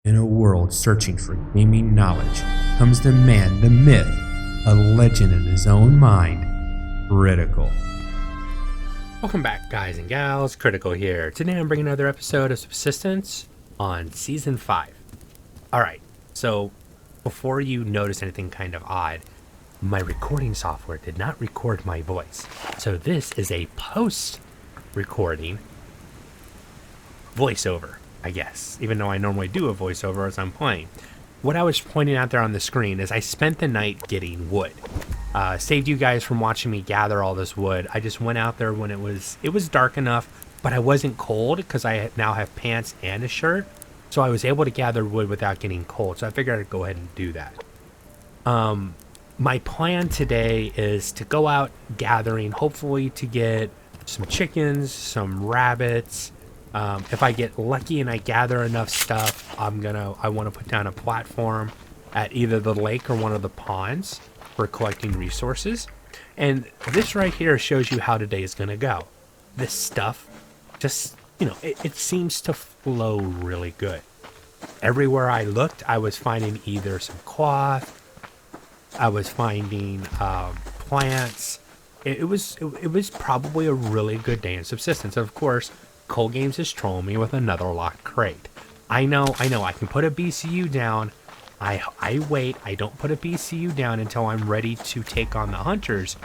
In a world searching for gaming knowledge comes the man, the myth, a legend in his own mind, Critical. Welcome back, guys and gals. Critical here. Today I'm bringing another episode of Subsistence on Season 5. Alright, so before you notice anything kind of odd, my recording software did not record my voice. So this is a post-recording voiceover, I guess, even though I normally do a voiceover as I'm playing. What I was pointing out there on the screen is I spent the night getting wood. Saved you guys from watching me gather all this wood. I just went out there when it was dark enough, but I wasn't cold because I now have pants and a shirt. So I was able to gather wood without getting cold. So I figured I'd go ahead and do that. My plan today is to go out gathering, hopefully to get some chickens, some rabbits. If I get lucky and I gather enough stuff, I want to put down a platform at either the lake or one of the ponds for collecting resources. And this right here shows you how today is going to go. This stuff just, it seems to flow really good. Everywhere I looked, I was finding either some cloth, I was finding plants. It was probably a really good day in Subsistence. Of course, Cold Games is trolling me with another locked crate. I know, I can put a BCU down. I wait, I don't put a BCU down until I'm ready to take on the hunters,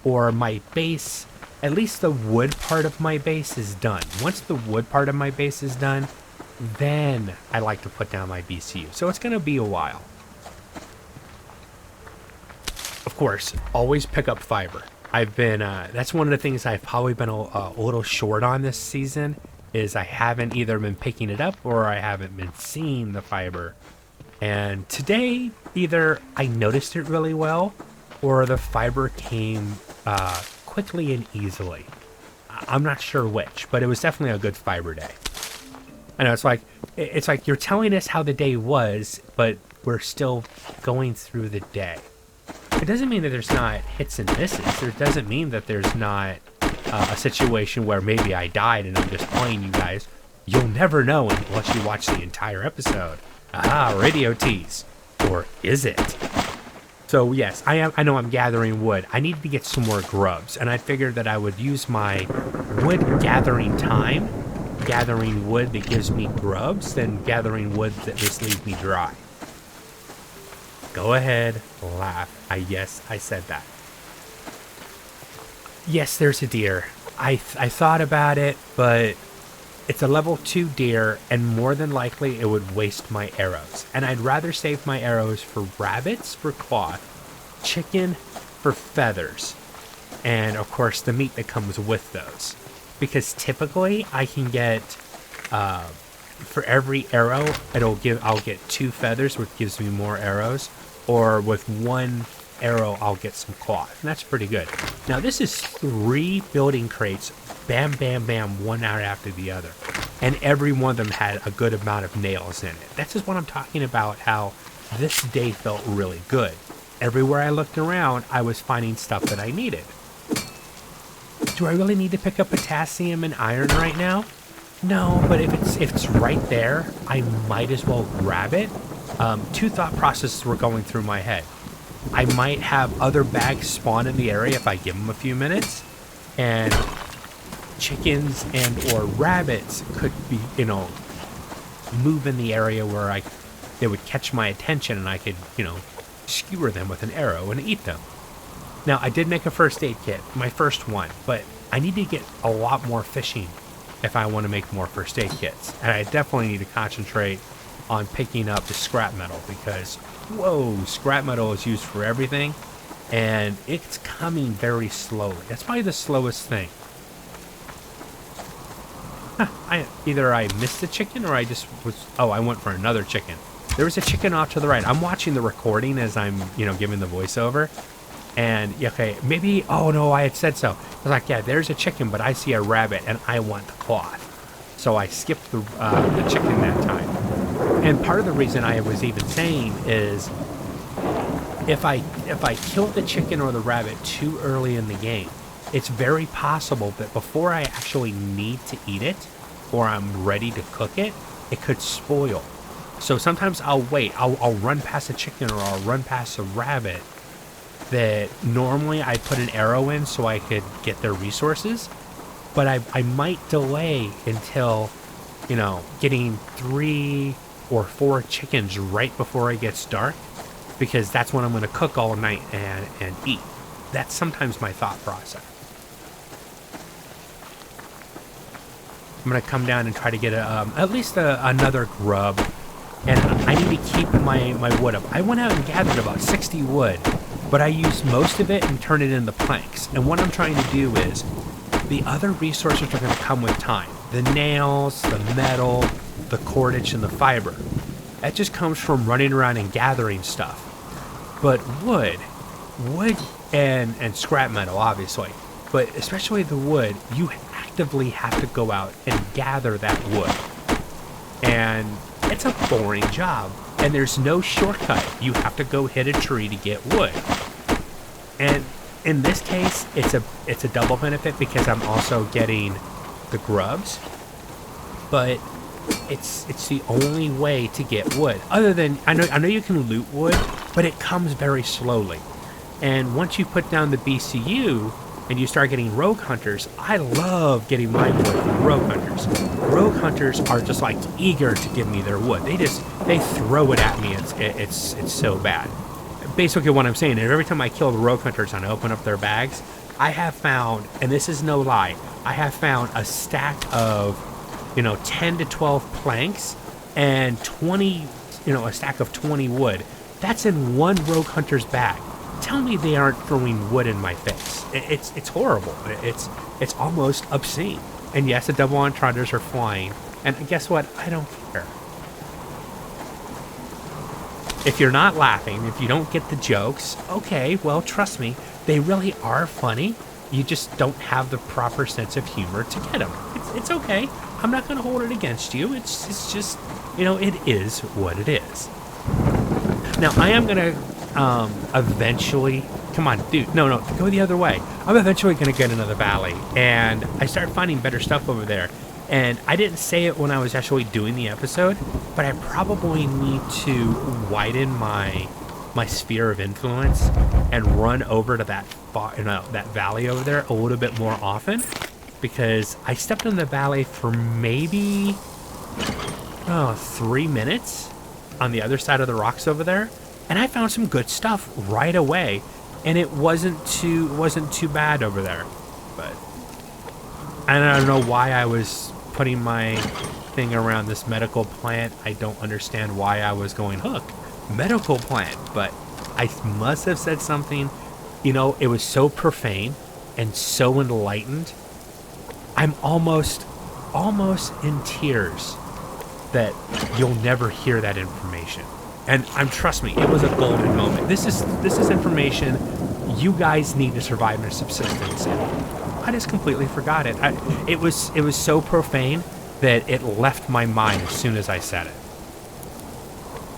or my base, at least the wood part of my base is done. Once the wood part of my base is done, then I like to put down my BCU. So it's going to be a while. Of course, always pick up fiber. I've been, that's one of the things I've probably been a little short on this season, is I haven't either been picking it up or I haven't been seeing the fiber. And today, either I noticed it really well or the fiber came quickly and easily. I'm not sure which, but it was definitely a good fiber day. I know, it's like you're telling us how the day was, but we're still going through the day. It doesn't mean that there's not hits and misses. It doesn't mean that there's not a situation where maybe I died and I'm just playing you guys. You'll never know unless you watch the entire episode. Aha, radio tease. Or is it? So yes, I know I'm gathering wood. I need to get some more grubs, and I figured that I would use my wood gathering time, gathering wood that gives me grubs, than gathering wood that just leaves me dry. Go ahead, laugh. Yes, I said that. Yes, there's a deer. I thought about it, but it's a level 2 deer, and more than likely it would waste my arrows. And I'd rather save my arrows for rabbits for cloth, chicken for feathers, and of course the meat that comes with those. Because typically I can get, for every arrow, I'll get 2 feathers, which gives me more arrows. Or with 1 arrow, I'll get some cloth. And that's pretty good. Now, this is 3 building crates, bam, bam, bam, one out after the other. And every one of them had a good amount of nails in it. That's just what I'm talking about, how this day felt really good. Everywhere I looked around, I was finding stuff that I needed. Do I really need to pick up potassium and iron right now? No, but if it's right there, I might as well grab it. 2 thought processes were going through my head. I might have other bags spawn in the area if I give them a few minutes, and chickens and or rabbits could be, move in the area where they would catch my attention and I could, skewer them with an arrow and eat them. Now, I did make a first aid kit, my first one, but I need to get a lot more fishing if I want to make more first aid kits. And I definitely need to concentrate on picking up the scrap metal, because scrap metal is used for everything, and it's coming very slowly. That's probably the slowest thing. Either I missed the chicken or I just I went for another chicken. There was a chicken off to the right. I'm watching the recording as I'm giving the voiceover, and maybe I had said so. I was like, yeah, there's a chicken, but I see a rabbit and I want the cloth, so I skipped the chicken that time. And part of the reason I was even saying is, if I kill the chicken or the rabbit too early in the game, it's very possible that before I actually need to eat it, or I'm ready to cook it, it could spoil. So sometimes I'll wait. I'll run past a chicken, or I'll run past a rabbit that normally I put an arrow in so I could get their resources. But I might delay until, getting 3 or 4 chickens right before it gets dark, because that's when I'm going to cook all night and eat. That's sometimes my thought process. I'm going to come down and try to get at least another grub. And I need to keep my wood up. I went out and gathered about 60 wood, but I used most of it and turned it into planks. And what I'm trying to do is, the other resources are going to come with time. The nails, the metal, the cordage, and the fiber. That just comes from running around and gathering stuff. But wood and scrap metal, obviously, but especially the wood, you actively have to go out and gather that wood. And it's a boring job, and there's no shortcut. You have to go hit a tree to get wood. And in this case, it's a double benefit, because I'm also getting the grubs, but it's the only way to get wood. Other than, I know you can loot wood, but it comes very slowly. And once you put down the BCU and you start getting rogue hunters, I love getting my wood from rogue hunters. Rogue hunters are just like eager to give me their wood. They throw it at me. It's so bad. Basically what I'm saying is, every time I kill the rogue hunters and I open up their bags, I have found, and this is no lie, I have found a stack of 10 to 12 planks and 20, a stack of 20 wood. That's in one rogue hunter's bag. Tell me they aren't throwing wood in my face. It's horrible. It's almost obscene. And yes, the double entendres are flying. And guess what? I don't care. If you're not laughing, if you don't get the jokes, okay, well, trust me, they really are funny. You just don't have the proper sense of humor to get them. It's okay. I'm not going to hold it against you. It's just, it is what it is. Now, I am going to eventually... Come on, dude. No, go the other way. I'm eventually going to get another valley, and I start finding better stuff over there. And I didn't say it when I was actually doing the episode, but I probably need to widen my sphere of influence and run over to that valley over there a little bit more often, because I stepped in the valley for maybe 3 minutes on the other side of the rocks over there, and I found some good stuff right away, and it wasn't too bad over there. But I don't know why I was putting my thing around this medical plant. I don't understand why I was going hook medical plant, but I must have said something. It was so profane and so enlightened. I'm almost in tears that you'll never hear that information. And trust me, it was a golden moment. This is information you guys need to survive in subsistence. And I just completely forgot it. It was so profane that it left my mind as soon as I said it.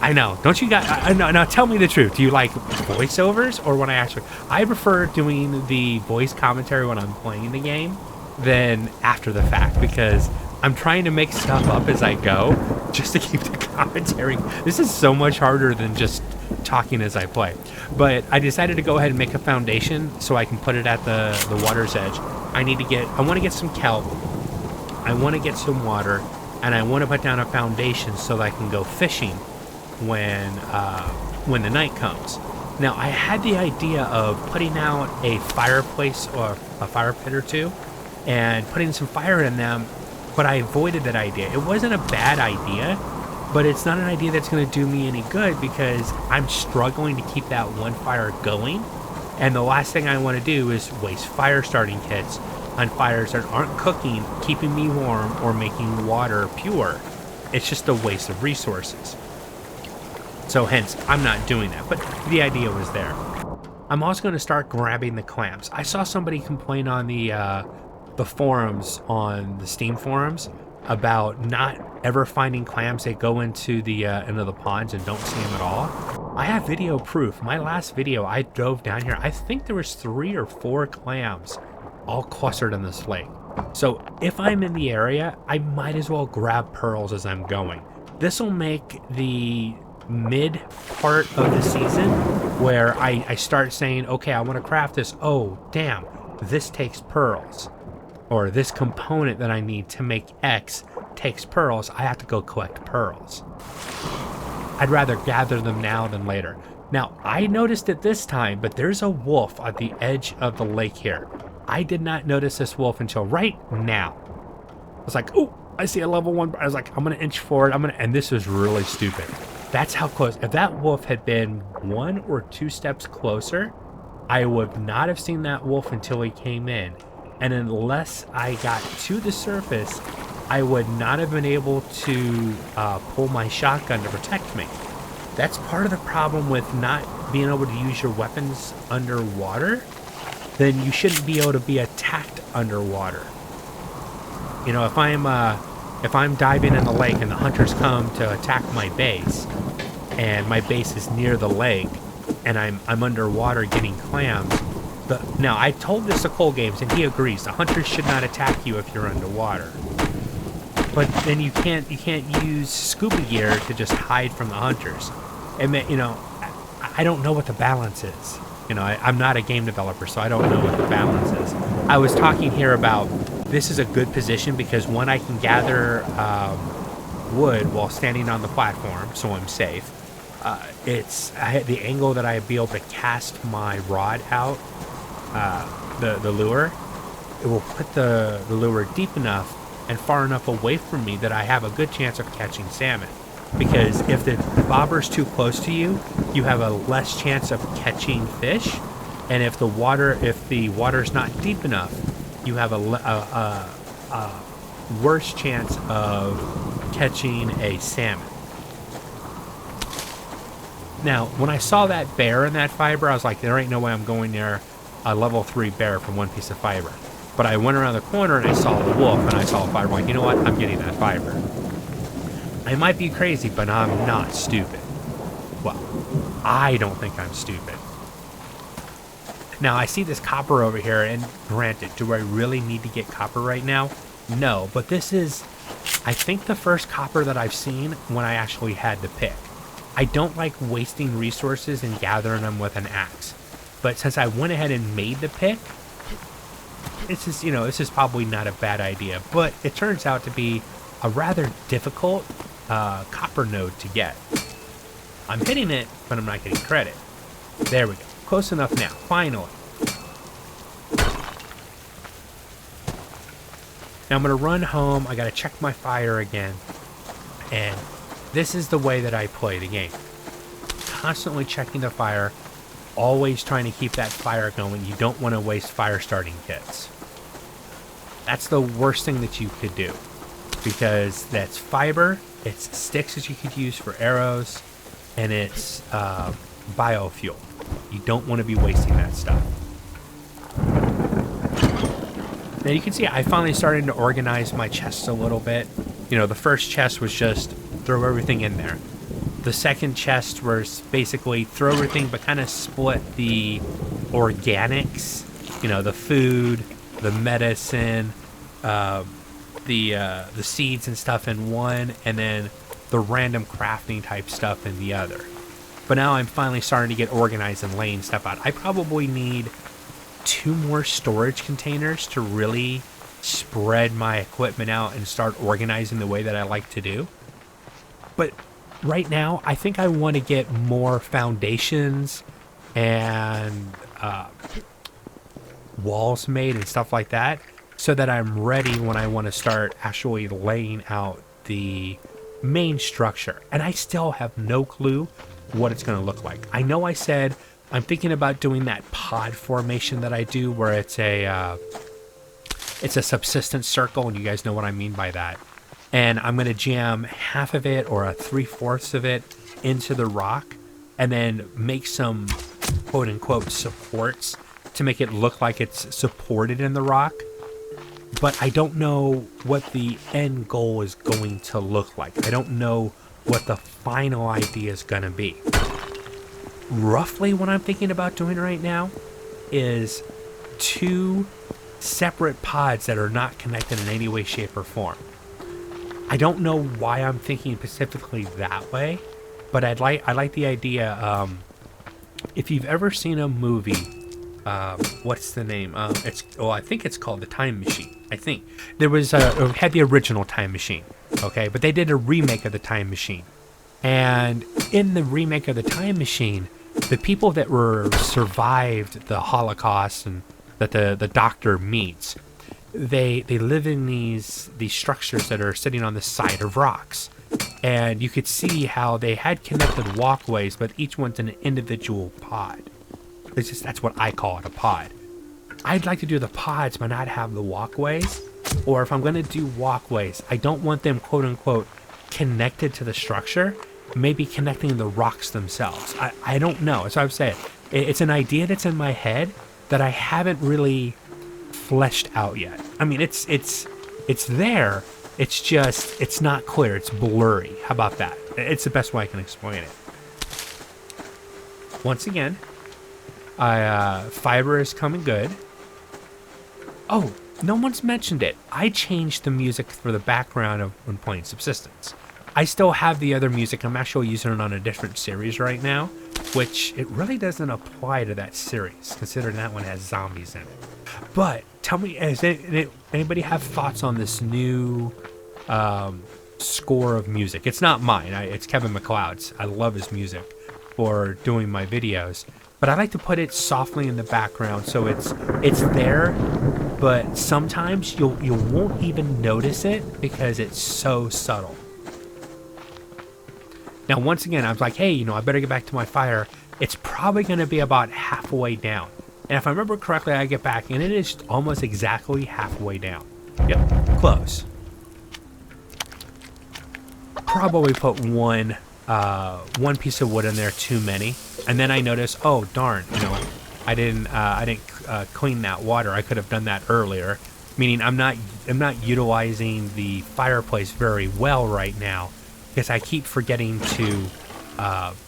I know. Don't you guys? Now tell me the truth. Do you like voiceovers, or when I prefer doing the voice commentary when I'm playing the game than after the fact, because I'm trying to make stuff up as I go just to keep the commentary. This is so much harder than just talking as I play. But I decided to go ahead and make a foundation so I can put it at the water's edge. I want to get some kelp. I want to get some water, and I want to put down a foundation so that I can go fishing when the night comes. Now, I had the idea of putting out a fireplace or a fire pit or two and putting some fire in them, but I avoided that idea. It wasn't a bad idea, but it's not an idea that's going to do me any good, because I'm struggling to keep that one fire going, and the last thing I want to do is waste fire starting kits on fires that aren't cooking, keeping me warm, or making water pure. It's just a waste of resources. So hence, I'm not doing that, but the idea was there. I'm also going to start grabbing the clams. I saw somebody complain on the forums, on the Steam forums, about not ever finding clams. They go into the ponds and don't see them at all. I have video proof. My last video, I drove down here. I think there was 3 or 4 clams all clustered in this lake. So if I'm in the area, I might as well grab pearls as I'm going. This will make the mid part of the season where I start saying, okay, I want to craft this. Oh, damn, this takes pearls. Or this component that I need to make X takes pearls. I have to go collect pearls. I'd rather gather them now than later. Now, I noticed it this time, but there's a wolf at the edge of the lake here. I did not notice this wolf until right now. I was like, oh, I see a level 1. I was like, I'm going to inch forward. And this was really stupid. That's how close. If that wolf had been 1 or 2 steps closer, I would not have seen that wolf until he came in. And unless I got to the surface, I would not have been able to pull my shotgun to protect me. That's part of the problem with not being able to use your weapons underwater. Then you shouldn't be able to be attacked underwater. You know, if I'm diving in the lake and the hunters come to attack my base, and my base is near the lake, and I'm underwater getting clams. Now I told this to Cole Games, and he agrees. The hunters should not attack you if you're underwater. But then you can't use scuba gear to just hide from the hunters. And you know, I don't know what the balance is. You know, I'm not a game developer, so I don't know what the balance is. I was talking here about this is a good position because one, I can gather wood while standing on the platform, so I'm safe. The angle that I'd be able to cast my rod out, the lure, it will put the lure deep enough and far enough away from me that I have a good chance of catching salmon. Because if the bobber's too close to you, you have a less chance of catching fish, and if the water's not deep enough, you have a worse chance of catching a salmon. Now, when I saw that bear in that fiber, I was like, there ain't no way I'm going near a level 3 bear from one piece of fiber. But I went around the corner and I saw a wolf and I saw a fiber. I'm like, you know what? I'm getting that fiber. I might be crazy, but I'm not stupid. Well, I don't think I'm stupid. Now, I see this copper over here, and granted, do I really need to get copper right now? No, but this is, I think, the first copper that I've seen when I actually had to pick. I don't like wasting resources and gathering them with an axe. But since I went ahead and made the pick, this is probably not a bad idea. But it turns out to be a rather difficult copper node to get. I'm hitting it, but I'm not getting credit. There we go. Close enough now. Finally. Now I'm going to run home. I got to check my fire again. And this is the way that I play the game. Constantly checking the fire. Always trying to keep that fire going. You don't want to waste fire starting kits. That's the worst thing that you could do. Because that's fiber. It's sticks that you could use for arrows. And it's biofuel. You don't want to be wasting that stuff. Now you can see I finally started to organize my chests a little bit. You know, the first chest was just throw everything in there. The second chest was basically throw everything but kind of split the organics, you know, the food, the medicine, the seeds and stuff in one, and then the random crafting type stuff in the other. But now I'm finally starting to get organized and laying stuff out. I probably need 2 more storage containers to really spread my equipment out and start organizing the way that I like to do. But right now, I think I want to get more foundations and walls made and stuff like that so that I'm ready when I want to start actually laying out the main structure. And I still have no clue what it's going to look like. I know I said I'm thinking about doing that pod formation that I do where it's a subsistence circle, and you guys know what I mean by that. And I'm going to jam half of it or 3/4 of it into the rock and then make some quote unquote supports to make it look like it's supported in the rock. But I don't know what the end goal is going to look like. I don't know what the final idea is going to be. Roughly what I'm thinking about doing right now is 2 separate pods that are not connected in any way, shape, or form. I don't know why I'm thinking specifically that way, but I like the idea. If you've ever seen a movie, what's the name? I think it's called The Time Machine. I think there was had the original Time Machine, okay, but they did a remake of The Time Machine, and in the remake of The Time Machine, the people that were survived the Holocaust and that the doctor meets, they live in these structures that are sitting on the side of rocks. And you could see how they had connected walkways, but each one's an individual pod. That's what I call it, a pod. I'd like to do the pods but not have the walkways. Or if I'm going to do walkways, I don't want them quote unquote connected to the structure, maybe connecting the rocks themselves. I don't know. That's what I'm saying. It's an idea that's in my head that I haven't really fleshed out yet. I mean, it's there. It's just, it's not clear. It's blurry. How about that? It's the best way I can explain it. Once again, fiber is coming good. Oh, no one's mentioned it. I changed the music for the background of when playing Subsistence. I still have the other music. I'm actually using it on a different series right now, which it really doesn't apply to that series, considering that one has zombies in it. But tell me, does anybody have thoughts on this new score of music? It's not mine. It's Kevin MacLeod's. I love his music for doing my videos, but I like to put it softly in the background so it's there, but sometimes you won't even notice it because it's so subtle. Now, once again, I was like, hey, I better get back to my fire. It's probably going to be about halfway down. And if I remember correctly, I get back, and it is almost exactly halfway down. Yep, close. Probably put one piece of wood in there too many, and then I noticed, oh darn, I didn't clean that water. I could have done that earlier. Meaning, I'm not utilizing the fireplace very well right now because I keep forgetting to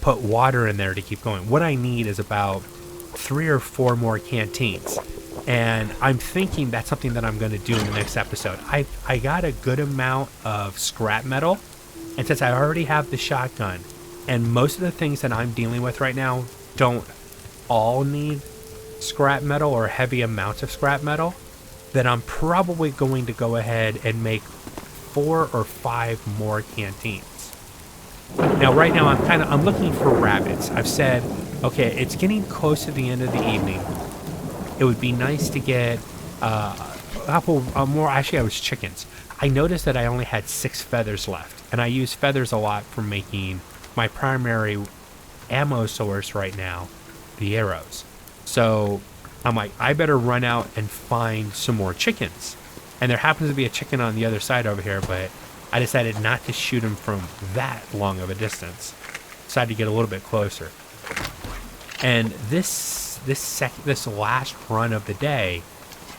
put water in there to keep going. What I need is about 3 or 4 more canteens, and I'm thinking that's something that I'm going to do in the next episode. I got a good amount of scrap metal, and since I already have the shotgun, and most of the things that I'm dealing with right now don't all need scrap metal or heavy amounts of scrap metal, then I'm probably going to go ahead and make 4 or 5 more canteens. Now, right now, I'm looking for rabbits. I've said, okay, it's getting close to the end of the evening. It would be nice to get more. Actually, I was chickens. I noticed that I only had 6 feathers left, and I use feathers a lot for making my primary ammo source right now, the arrows. So I'm like, I better run out and find some more chickens. And there happens to be a chicken on the other side over here, but I decided not to shoot him from that long of a distance. Decided to get a little bit closer. And this last run of the day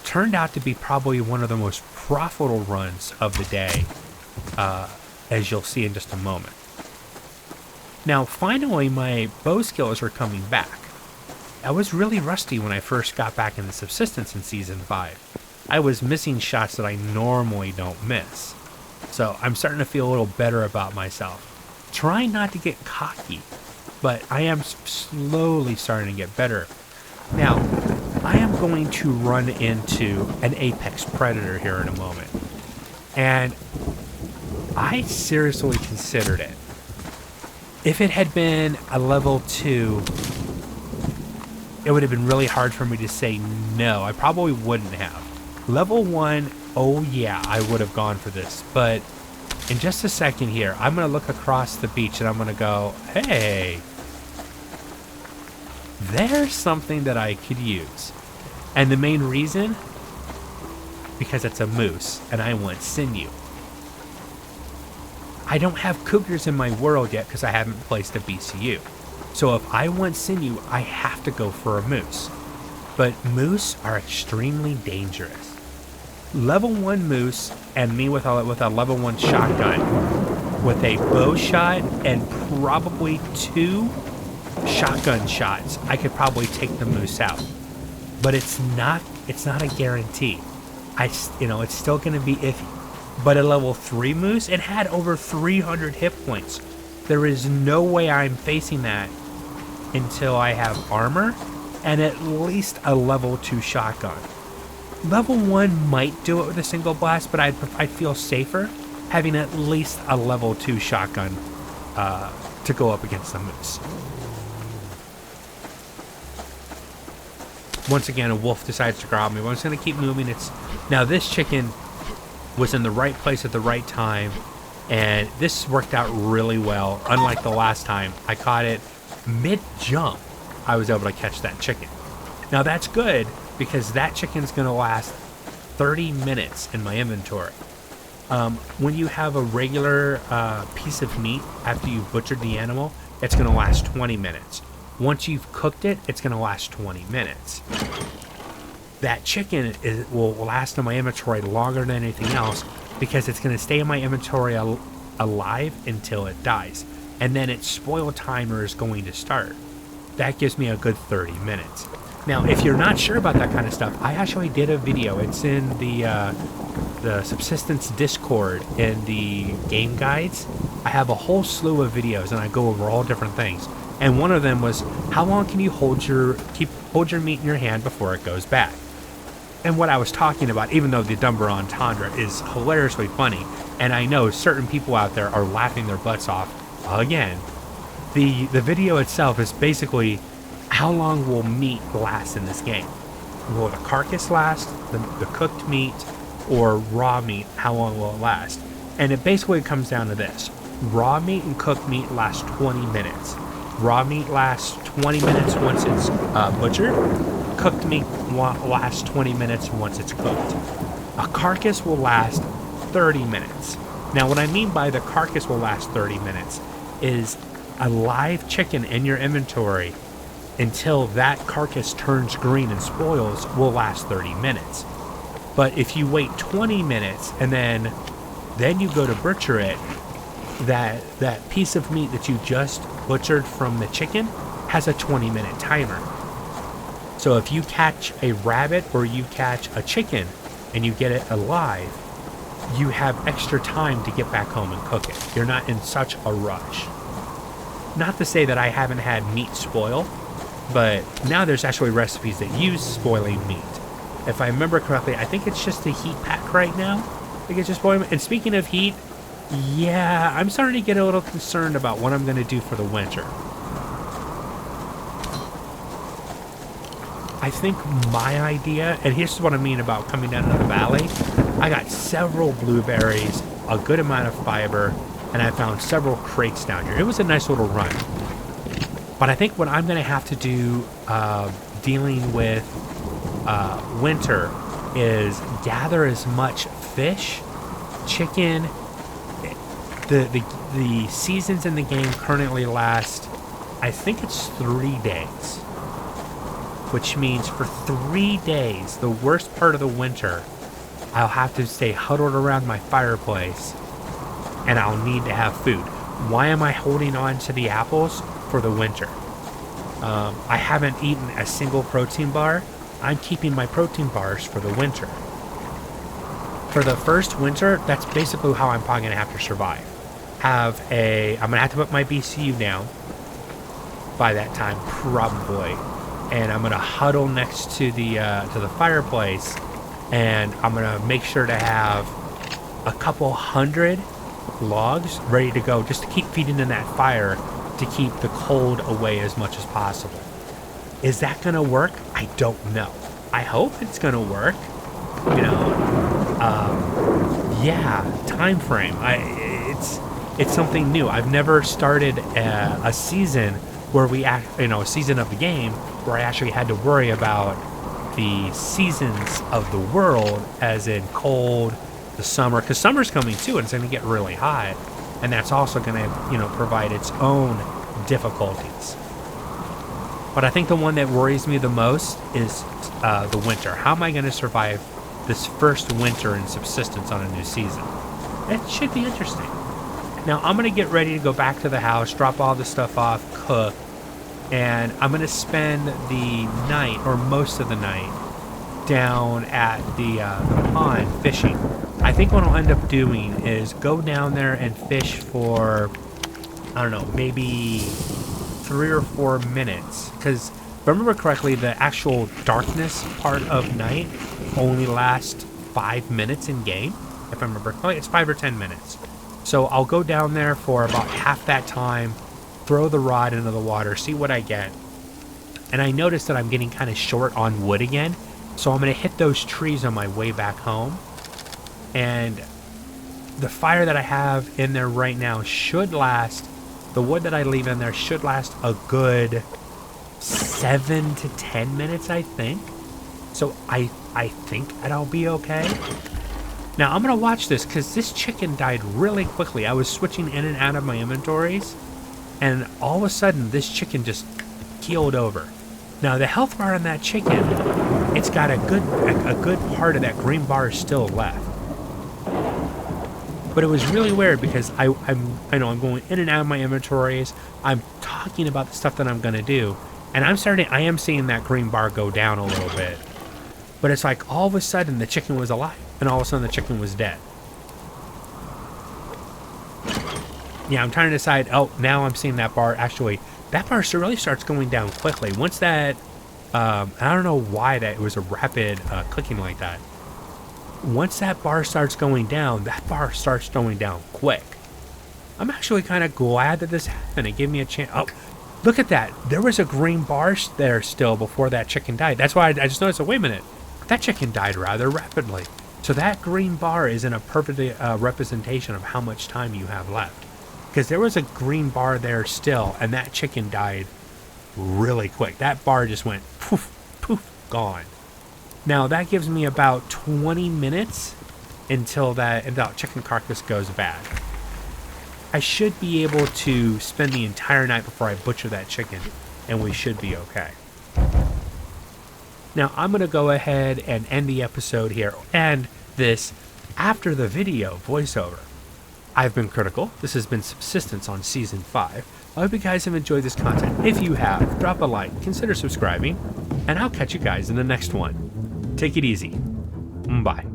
turned out to be probably one of the most profitable runs of the day, as you'll see in just a moment. Now, finally, my bow skills are coming back. I was really rusty when I first got back into Subsistence in Season 5. I was missing shots that I normally don't miss. So I'm starting to feel a little better about myself. Trying not to get cocky, but I am slowly starting to get better. Now, I am going to run into an apex predator here in a moment. And I seriously considered it. If it had been a level 2, it would have been really hard for me to say no. I probably wouldn't have. Level 1, oh yeah, I would have gone for this. But in just a second here, I'm going to look across the beach and I'm going to go, hey, there's something that I could use. And the main reason? Because it's a moose and I want sinew. I don't have cougars in my world yet because I haven't placed a BCU. So if I want sinew, I have to go for a moose. But moose are extremely dangerous. Level 1 moose and me with a level 1 shotgun with a bow shot and probably 2 shotgun shots, I could probably take the moose out. But it's not a guarantee. It's still going to be iffy. But a level 3 moose, it had over 300 hit points. There is no way I'm facing that until I have armor and at least a level 2 shotgun. Level 1 might do it with a single blast, but I'd feel safer having at least a level 2 shotgun to go up against the moose. Once again, a wolf decides to grab me. But I'm just going to keep moving. Now this chicken was in the right place at the right time, and this worked out really well. Unlike the last time, I caught it mid-jump. I was able to catch that chicken. Now that's good, because that chicken's going to last 30 minutes in my inventory. When you have a regular piece of meat after you've butchered the animal, it's going to last 20 minutes. Once you've cooked it, it's going to last 20 minutes. That chicken will last in my inventory longer than anything else because it's going to stay in my inventory alive until it dies. And then its spoil timer is going to start. That gives me a good 30 minutes. Now, if you're not sure about that kind of stuff, I actually did a video. It's in the Subsistence Discord in the game guides. I have a whole slew of videos and I go over all different things. And one of them was, how long can you hold your meat in your hand before it goes bad? And what I was talking about, even though the dumber entendre is hilariously funny, and I know certain people out there are laughing their butts off, again, the video itself is basically, how long will meat last in this game? Will the carcass last, the cooked meat, or raw meat, how long will it last? And it basically comes down to this. Raw meat and cooked meat last 20 minutes. Raw meat lasts 20 minutes once it's butchered. Cooked meat lasts 20 minutes once it's cooked. A carcass will last 30 minutes. Now, what I mean by the carcass will last 30 minutes is a live chicken in your inventory until that carcass turns green and spoils will last 30 minutes. But if you wait 20 minutes and then you go to butcher it, that piece of meat that you just butchered from the chicken has a 20-minute timer. So if you catch a rabbit or you catch a chicken and you get it alive, you have extra time to get back home and cook it. You're not in such a rush. Not to say that I haven't had meat spoil, but now there's actually recipes that use spoiling meat. If I remember correctly, I think it's just a heat pack right now. I think it's just spoiling. And speaking of heat, yeah, I'm starting to get a little concerned about what I'm going to do for the winter. I think my idea, and here's what I mean about coming down to the valley, I got several blueberries, a good amount of fiber, and I found several crates down here. It was a nice little run. But I think what I'm going to have to do dealing with winter is gather as much fish, chicken. The seasons in the game currently last, I think it's 3 days. Which means for 3 days, the worst part of the winter, I'll have to stay huddled around my fireplace and I'll need to have food. Why am I holding on to the apples? For the winter. I haven't eaten a single protein bar. I'm keeping my protein bars for the winter. For the first winter, that's basically how I'm probably going to have to survive. I'm going to have to put my BCU down by that time, probably. And I'm going to huddle next to the fireplace, and I'm going to make sure to have a couple hundred logs ready to go just to keep feeding in that fire to keep the cold away as much as possible. Is that going to work? I don't know. I hope it's going to work. You know, yeah, time frame. It's something new. I've never started a season where a season of the game where I actually had to worry about the seasons of the world, as in cold, the summer, because summer's coming too, and it's going to get really hot, and that's also going to, provide its own difficulties. But I think the one that worries me the most is the winter. How am I going to survive this first winter in Subsistence on a new season? It should be interesting. Now, I'm going to get ready to go back to the house, drop all the stuff off, cook, and I'm going to spend the night, or most of the night, down at the pond fishing. I think what I'll end up doing is go down there and fish for, I don't know, maybe 3 or 4 minutes. Because if I remember correctly, the actual darkness part of night only lasts 5 minutes in game. If I remember, oh, it's 5 or 10 minutes. So I'll go down there for about half that time, throw the rod into the water, see what I get. And I noticed that I'm getting kind of short on wood again. So I'm going to hit those trees on my way back home. And the fire that I have in there right now should last, the wood that I leave in there should last a good 7 to 10 minutes, I think. So I think that I'll be okay. Now I'm going to watch this because this chicken died really quickly. I was switching in and out of my inventories, and all of a sudden this chicken just keeled over. Now the health bar on that chicken, it's got a good part of that green bar is still left. But it was really weird because I know I'm going in and out of my inventories. I'm talking about the stuff that I'm going to do, and I am seeing that green bar go down a little bit. But it's like all of a sudden the chicken was alive, and all of a sudden the chicken was dead. Yeah, I'm trying to decide, oh, now I'm seeing that bar. Actually, that bar really starts going down quickly. Once that, I don't know why that it was a rapid clicking like that. Once that bar starts going down, that bar starts going down quick. I'm actually kind of glad that this happened. It gave me a chance. Oh, look at that. There was a green bar there still before that chicken died. That's why I just noticed, wait a minute. That chicken died rather rapidly. So that green bar is in a perfect representation of how much time you have left. Because there was a green bar there still, and that chicken died really quick. That bar just went poof, poof, gone. Now that gives me about 20 minutes until that chicken carcass goes bad. I should be able to spend the entire night before I butcher that chicken, and we should be okay. Now I'm going to go ahead and end the episode here, and this after the video voiceover. I've been Critical. This has been Subsistence on Season 5. I hope you guys have enjoyed this content. If you have, drop a like, consider subscribing, and I'll catch you guys in the next one. Take it easy. Bye.